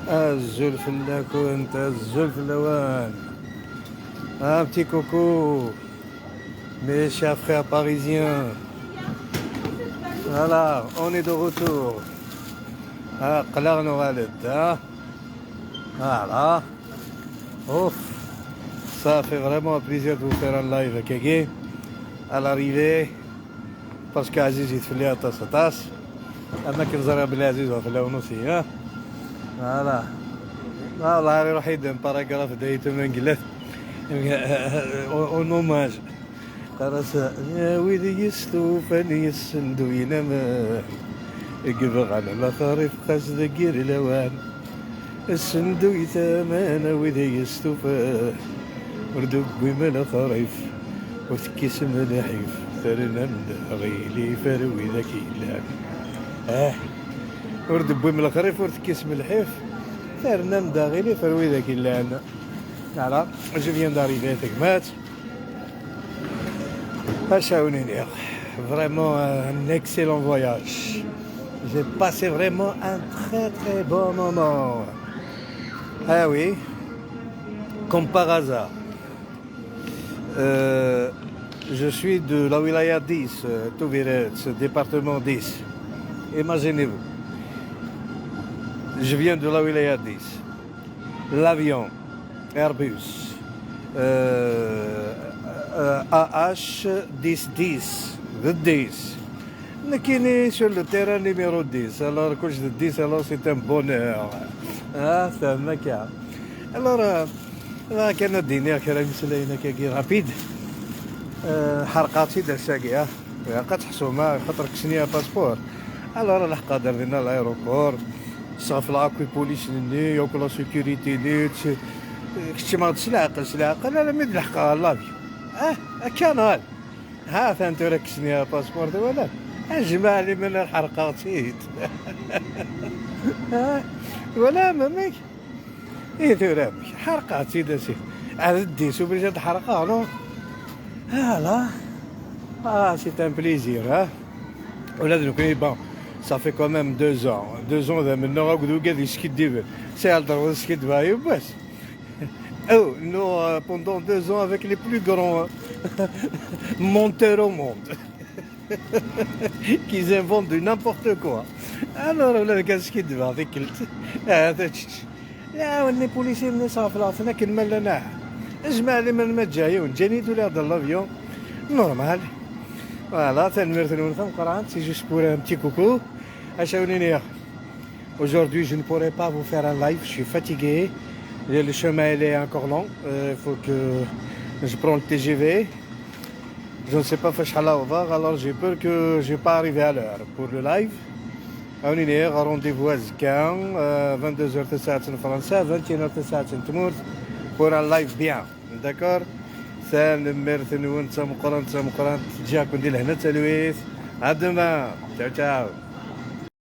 الزلف كنت الزلف اللوان. Un petit coco, mes chers frères parisiens. Voilà, on est de retour. قلعنا والد. Voilà. Ouf. Ça fait vraiment plaisir de vous faire un live كاكي à l'arrivée. parce que عزيز يتفلي طاس اما كنزرع بالعزيز وفلا ونصي فوالا والله راه روح يدم باراغراف دايتو من قلت اون اوماج قرص يا ويلي يستوفني يسندو ينام يقبغ على الاطراف قصد كير الاوان السندو يتامان ويلي يستوفى وردو بما الاطراف وتكيس ملاحيف ثرنا غيلي فروي ذاك يلان ورد بويم الخريف ورد كيس ملحيف ثرنا مداغيلي فروي ذاك يلان. Voilà, je viens d'arriver à Tegmat. À Shaounir. Vraiment un excellent voyage. J'ai passé vraiment un très très bon moment. Ah oui, comme par hasard. Je suis de la wilaya 10, Touviret, département 10. Imaginez-vous. Je viens de la wilaya 10. L'avion Airbus AH 1010 the 10 نكيني sur le terrain numéro 10 alors quand je dis 10 alors c'est un bonheur فهمك يا alors كان الدنيا كلام سلاينا كي رابيد حرقاتي دار ساقيه قد حسومه خاطر كسنيا باسبور alors لحقا دار لنا الايروبور صافي لاكوي بوليس ني ياكل لا سيكوريتي نيت كنتي ما غاديش العقل لا ميد لحقها لافيو كان ها فانتو ركسني باسبور ولا اجمع لي من الحرقاتيت ولا مامك تورامك حرقاتي داسي على الديس وبرجات حرقه نو لا سي ان بليزير ولا دوك بون ça fait quand même 2 ans من نغاكدو كادي سكيديبل سال درو سكيدبايو بس Oh, nous, pendant 2 ans avec les plus grands monteurs au monde, qui inventent de n'importe quoi. Alors, là, qu'est-ce qu'il devait avec le... لا وني بوليسي من صافي لعطنا كنمل لنا اجمع لي من ما جايون جاني دولا هذا لافيون نورمال فوالا تنمرت نون قران سي جوست بور ان بتي كوكو اشاونيني. Aujourd'hui, je ne pourrai pas vous faire un live, je suis fatigué. Le chemin il est encore long, il faut que je prends le TGV. Je ne sais pas alors j'ai peur que je ne vais pas arriver à l'heure pour le live. On est rendez-vous à Zkan, 22h en français, 21h en Tmourt, pour un live bien, d'accord? C'est le mérite nous, nous sommes au courant, à demain, ciao ciao.